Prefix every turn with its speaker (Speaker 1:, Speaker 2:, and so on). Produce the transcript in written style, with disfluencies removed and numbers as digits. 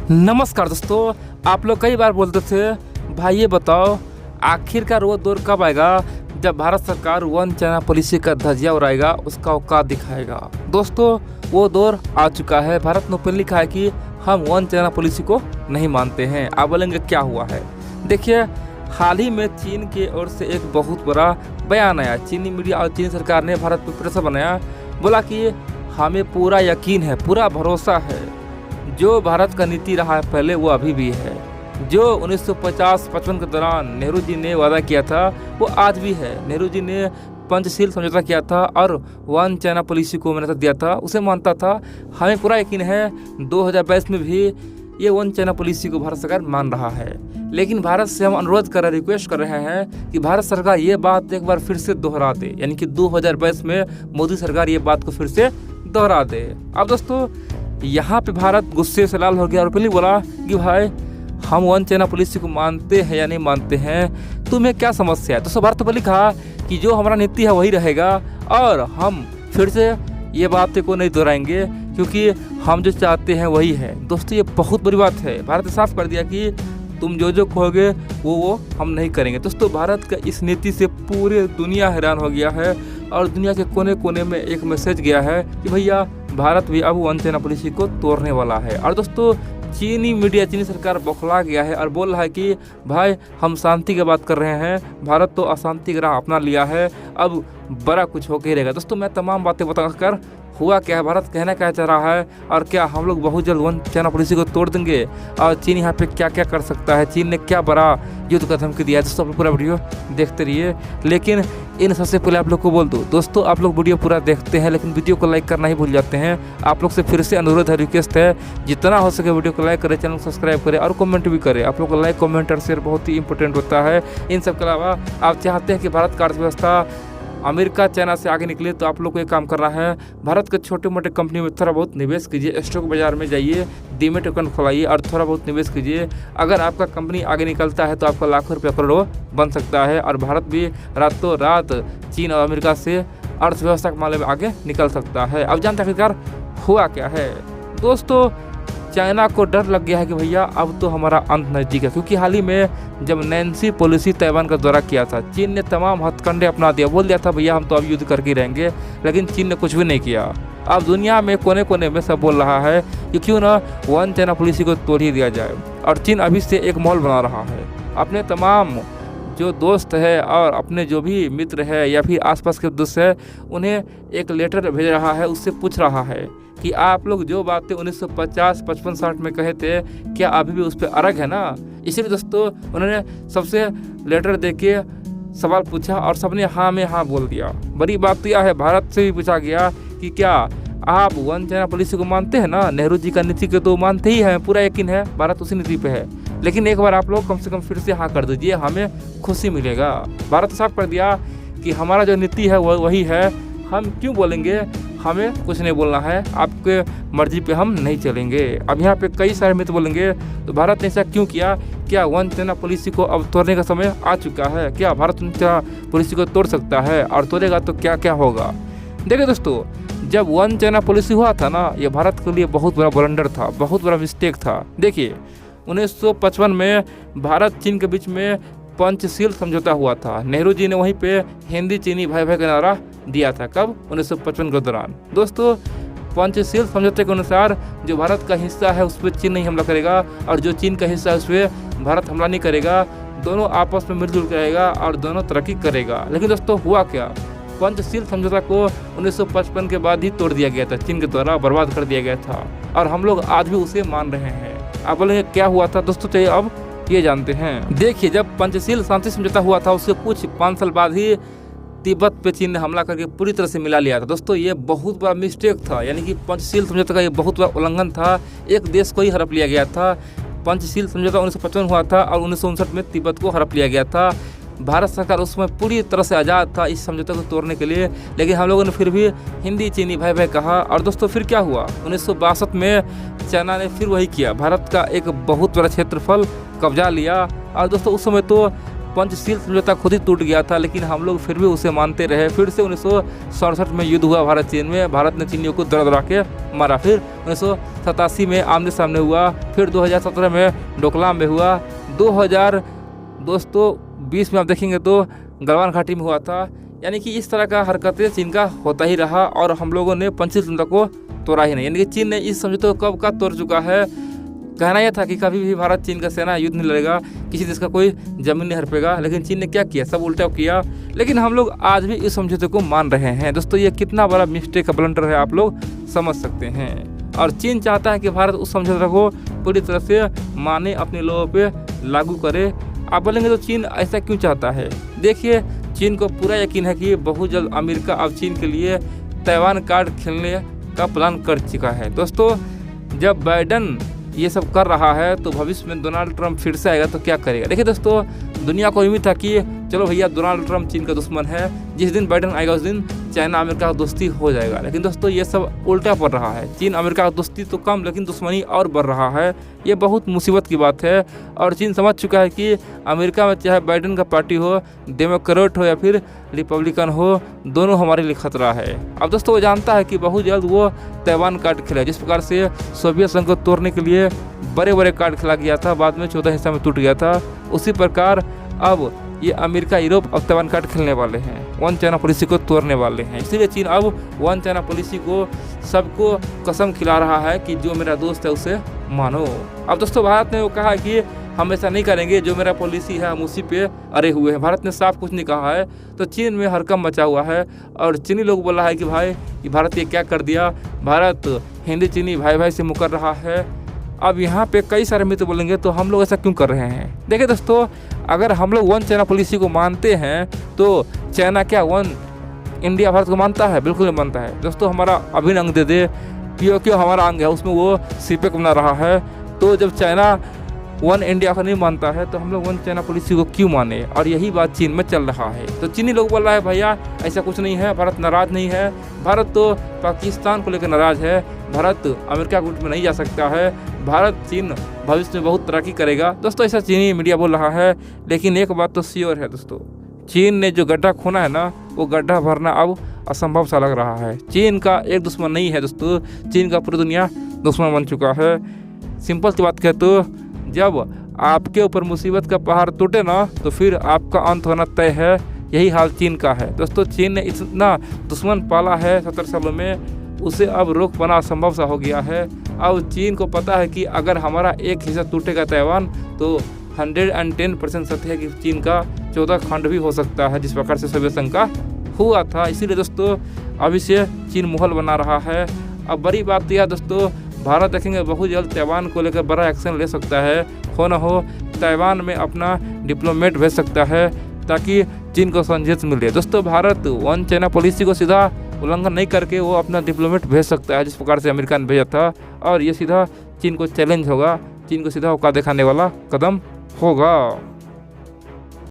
Speaker 1: नमस्कार दोस्तों, आप लोग कई बार बोलते थे भाई ये बताओ आखिरकार वो दौर कब आएगा जब भारत सरकार वन चाइना पॉलिसी का धज्जियां उड़ाएगा, उसका औकात दिखाएगा। दोस्तों वो दौर आ चुका है। भारत ने ओपनली लिखा है कि हम वन चाइना पॉलिसी को नहीं मानते हैं। आप बोलेंगे क्या हुआ है। देखिए, हाल ही में चीन की ओर से एक बहुत बड़ा बयान आया। चीनी मीडिया और चीनी सरकार ने भारत पर प्रेशर बनाया, बोला कि हमें पूरा यकीन है, पूरा भरोसा है, जो भारत का नीति रहा है पहले वो अभी भी है। जो 1950-55 के दौरान नेहरू जी ने वादा किया था वो आज भी है। नेहरू जी ने पंचशील समझौता किया था और वन चाइना पॉलिसी को मान्यता दिया था, उसे मानता था। हमें पूरा यकीन है 2022 में भी ये वन चाइना पॉलिसी को भारत सरकार मान रहा है। लेकिन भारत से हम अनुरोध कर रहे हैं, रिक्वेस्ट कर रहे हैं कि भारत सरकार ये बात एक बार फिर से दोहरा दे, यानी कि 2022 में मोदी सरकार ये बात को फिर से दोहरा दे। अब दोस्तों यहाँ पे भारत गुस्से से लाल हो गया और पहले बोला कि भाई हम वन चाइना पॉलिसी को मानते हैं या नहीं मानते हैं, तुम्हें क्या समस्या है। तो भारत ने कहा कि जो हमारा नीति है वही रहेगा और हम फिर से ये बातें को नहीं दोहराएंगे, क्योंकि हम जो चाहते हैं वही है। दोस्तों ये बहुत बड़ी बात है। भारत ने साफ कर दिया कि तुम जो कहोगे वो हम नहीं करेंगे। दोस्तों भारत का इस नीति से पूरी दुनिया हैरान हो गया है और दुनिया के कोने कोने में एक मैसेज गया है कि भैया भारत भी अब वन चाइना पॉलिसी को तोड़ने वाला है। और दोस्तों चीनी मीडिया, चीनी सरकार बौखला गया है और बोल रहा है कि भाई हम शांति की बात कर रहे हैं, भारत तो अशांति का राह अपना लिया है, अब बड़ा कुछ होकर ही रहेगा। दोस्तों मैं तमाम बातें बताकर हुआ क्या है, भारत कहना क्या चाह रहा है और क्या हम लोग बहुत जल्द वन चाइना पॉलिसी को तोड़ देंगे और चीन यहाँ पे क्या क्या कर सकता है, चीन ने क्या बड़ा युद्ध का धमकी दिया है। दोस्तों आप पूरा वीडियो देखते रहिए। लेकिन इन सबसे पहले आप लोग को बोल दूँ, दोस्तों आप लोग वीडियो पूरा देखते हैं लेकिन वीडियो को लाइक करना ही भूल जाते हैं। आप लोग से फिर से अनुरोध है, रिक्वेस्ट है, जितना हो सके वीडियो को लाइक करें, चैनल को सब्सक्राइब करें और कमेंट भी करें। आप लोग को लाइक, कमेंट और शेयर बहुत ही इंपॉर्टेंट होता है। इन सब के अलावा आप चाहते हैं कि भारत का अर्थव्यवस्था अमेरिका चाइना से आगे निकले, तो आप लोग को एक काम करना है, भारत के छोटे मोटे कंपनी में थोड़ा बहुत निवेश कीजिए, स्टॉक बाजार में जाइए, डीमेट अकाउंट खोलाइए और थोड़ा बहुत निवेश कीजिए। अगर आपका कंपनी आगे निकलता है तो आपका लाखों रुपया करोड़ों बन सकता है और भारत भी रातों रात चीन और अमेरिका से अर्थव्यवस्था के मामले में आगे निकल सकता है। अब जानते हैं आखिरकार हुआ क्या है। दोस्तों चाइना को डर लग गया है कि भैया अब तो हमारा अंत नज़दीक है, क्योंकि हाल ही में जब नैन्सी पेलोसी ताइवान का दौरा किया था, चीन ने तमाम हथकंडे अपना दिया, बोल दिया था भैया हम तो अब युद्ध करके रहेंगे, लेकिन चीन ने कुछ भी नहीं किया। अब दुनिया में कोने कोने में सब बोल रहा है कि क्यों ना वन चाइना पॉलिसी को तोड़ ही दिया जाए। और चीन अभी से एक मॉल बना रहा है, अपने तमाम जो दोस्त है और अपने जो भी मित्र है या फिर आसपास के दोस्त है उन्हें एक लेटर भेज रहा है, उससे पूछ रहा है कि आप लोग जो बातें 1950, 55, 60 में कहे थे क्या अभी भी उस पर अड़ग है ना। इसीलिए दोस्तों उन्होंने सबसे लेटर दे के सवाल पूछा और सबने हाँ में हाँ बोल दिया। बड़ी बात तो यह है, भारत से भी पूछा गया कि क्या आप वन चाइना पॉलिसी को मानते हैं ना, नेहरू जी का नीति को तो मानते ही हैं, पूरा यकीन है भारत उसी नीति पे है, लेकिन एक बार आप लोग कम से कम फिर से हाँ कर दीजिए, हमें खुशी मिलेगा। भारत साफ कर दिया कि हमारा जो नीति है वही है, हम क्यों बोलेंगे, हमें कुछ नहीं बोलना है, आपके मर्जी पे हम नहीं चलेंगे। अब यहाँ पे कई सारे मित्र बोलेंगे तो भारत ने ऐसा क्यों किया, क्या वन चाइना पॉलिसी को अब तोड़ने का समय आ चुका है, क्या भारत वन चाइना पॉलिसी को तोड़ सकता है और तोड़ेगा तो क्या क्या होगा। देखिए दोस्तों जब वन चाइना पॉलिसी हुआ था ना, ये भारत के लिए बहुत बड़ा ब्लंडर था, बहुत बड़ा मिस्टेक था। देखिए 1955 में भारत चीन के बीच में पंचशील समझौता हुआ था। नेहरू जी ने वहीं पे हिंदी चीनी भाई भाई का नारा दिया था, कब 1955 के दौरान। दोस्तों पंचशील समझौते के अनुसार जो भारत का हिस्सा है उस पर चीन नहीं हमला करेगा और जो चीन का हिस्सा है उस पर भारत हमला नहीं करेगा, दोनों आपस में मिलजुल कर रहेगा और दोनों तरक्की करेगा। लेकिन दोस्तों हुआ क्या, पंचशील समझौता को 1955 के बाद ही तोड़ दिया गया था, चीन के द्वारा बर्बाद कर दिया गया था और हम लोग आज भी उसे मान रहे हैं। आप बोलेंगे क्या हुआ था दोस्तों, चाहिए अब ये जानते हैं। देखिए जब पंचशील शांति समझौता हुआ था उसके कुछ 5 साल बाद ही तिब्बत पे चीन ने हमला करके पूरी तरह से मिला लिया था। दोस्तों ये बहुत बड़ा मिस्टेक था, यानी कि पंचशील समझौता का ये बहुत बड़ा उल्लंघन था, एक देश को ही हड़प लिया गया था। पंचशील समझौता 1955 हुआ था और 1959 में तिब्बत को हड़प लिया गया था। भारत सरकार उस समय पूरी तरह से आज़ाद था इस समझौते को तोड़ने के लिए, लेकिन हम लोगों ने फिर भी हिंदी चीनी भाई भाई कहा। और दोस्तों फिर क्या हुआ, 1962 में चाइना ने फिर वही किया, भारत का एक बहुत बड़ा क्षेत्रफल कब्जा लिया। और दोस्तों उस समय तो पंचशील समझौता खुद ही टूट गया था, लेकिन हम लोग फिर भी उसे मानते रहे। फिर से 1967 में युद्ध हुआ भारत चीन में, भारत ने चीनियों को दड़ा के मारा। फिर 1987 में आमने सामने हुआ, फिर 2017 में डोकलाम में हुआ, 2020 में आप देखेंगे तो गलवान घाटी में हुआ था। यानी कि इस तरह का हरकतें चीन का होता ही रहा और हम लोगों ने पंचशील समझौता को तोड़ा ही नहीं। यानी कि चीन ने इस समझौते को कब का तोड़ चुका है। कहना यह था कि कभी भी भारत चीन का सेना युद्ध नहीं लड़ेगा, किसी देश का कोई जमीन नहीं हड़पेगा, लेकिन चीन ने क्या किया, सब उल्टा किया। लेकिन हम लोग आज भी इस समझौते को मान रहे हैं। दोस्तों ये कितना बड़ा मिस्टेक ब्लंडर है, आप लोग समझ सकते हैं। और चीन चाहता है कि भारत उस समझौते को पूरी तरह से माने, अपने लोगों पे लागू करे। आप बोलेंगे तो चीन ऐसा क्यों चाहता है? देखिए, चीन को पूरा यकीन है कि बहुत जल्द अमेरिका अब चीन के लिए ताइवान कार्ड खेलने का प्लान कर चुका है। दोस्तों जब बाइडन ये सब कर रहा है तो भविष्य में डोनाल्ड ट्रंप फिर से आएगा तो क्या करेगा? देखिए दोस्तों, दुनिया को उम्मीद था कि चलो भैया डोनाल्ड ट्रंप चीन का दुश्मन है, जिस दिन बाइडन आएगा उस दिन चाइना अमेरिका का दोस्ती हो जाएगा। लेकिन दोस्तों ये सब उल्टा पड़ रहा है। चीन अमेरिका का दोस्ती तो कम, लेकिन दुश्मनी और बढ़ रहा है। ये बहुत मुसीबत की बात है और चीन समझ चुका है कि अमेरिका में चाहे बाइडन का पार्टी हो, डेमोक्रेट हो या फिर रिपब्लिकन हो, दोनों हमारे लिए खतरा है। अब दोस्तों वो जानता है कि बहुत जल्द वो ताइवान कार्ड खेला, जिस प्रकार से सोवियत संघ को तोड़ने के लिए बड़े बड़े कार्ड खेला गया था, बाद में 14 हिस्सा में टूट गया था। उसी प्रकार अब ये अमेरिका, यूरोप अब ताइवान कार्ड खेलने वाले हैं, वन चाइना पॉलिसी को तोड़ने वाले हैं। इसीलिए चीन अब वन चाइना पॉलिसी को सबको कसम खिला रहा है कि जो मेरा दोस्त है उसे मानो। अब दोस्तों भारत ने वो कहा है कि हम ऐसा नहीं करेंगे, जो मेरा पॉलिसी है हम उसी पे अड़े हुए हैं। भारत ने साफ कुछ नहीं कहा है, तो चीन में हरकम मचा हुआ है और चीनी लोग बोल रहा है कि भाई ये भारत ये क्या कर दिया, भारत हिंदी चीनी भाई भाई से मुकर रहा है। अब यहाँ पे कई सारे मित्र बोलेंगे तो हम लोग ऐसा क्यों कर रहे हैं? देखिए दोस्तों, अगर हम लोग वन चाइना पॉलिसी को मानते हैं तो चाइना क्या वन इंडिया भारत को मानता है? बिल्कुल नहीं मानता है। दोस्तों हमारा अभिन्न अंग दे दे, क्यों हमारा अंग है उसमें वो सीपेक बना रहा है। तो जब चाइना वन इंडिया को नहीं मानता है तो हम लोग वन चाइना पॉलिसी को क्यों माने? और यही बात चीन में चल रहा है। तो चीनी लोग बोल रहा है भैया ऐसा कुछ नहीं है, भारत नाराज़ नहीं है, भारत तो पाकिस्तान को लेकर नाराज़ है, भारत अमेरिका गुट में नहीं जा सकता है, भारत चीन भविष्य में बहुत तरक्की करेगा। दोस्तों ऐसा चीनी मीडिया बोल रहा है, लेकिन एक बात तो श्योर है दोस्तों, चीन ने जो गड्ढा खोना है ना, वो गड्ढा भरना अब असंभव सा लग रहा है। चीन का एक दुश्मन नहीं है दोस्तों, चीन का पूरी दुनिया दुश्मन बन चुका है। सिंपल सी बात कहे तो जब आपके ऊपर मुसीबत का पहाड़ टूटे ना तो फिर आपका अंत होना तय है। यही हाल चीन का है। दोस्तों चीन ने इतना दुश्मन पाला है 70 सालों में, उसे अब रोक पाना असंभव सा हो गया है। अब चीन को पता है कि अगर हमारा एक हिस्सा टूटेगा ताइवान, तो 110% सत्य है कि चीन का 14 खंड भी हो सकता है, जिस प्रकार से सोवियत संघ का हुआ था। इसीलिए दोस्तों अभी से चीन मुहल बना रहा है। अब बड़ी बात यह दोस्तों, भारत देखेंगे बहुत जल्द ताइवान को लेकर बड़ा एक्शन ले सकता है। हो न हो ताइवान में अपना डिप्लोमेट भेज सकता है ताकि चीन को संदेश मिले। दोस्तों भारत वन चाइना पॉलिसी को सीधा उल्लंघन नहीं करके वो अपना डिप्लोमेट भेज सकता है, जिस प्रकार से अमेरिका ने भेजा था। और ये सीधा चीन को चैलेंज होगा, चीन को सीधा औकात दिखाने वाला कदम होगा।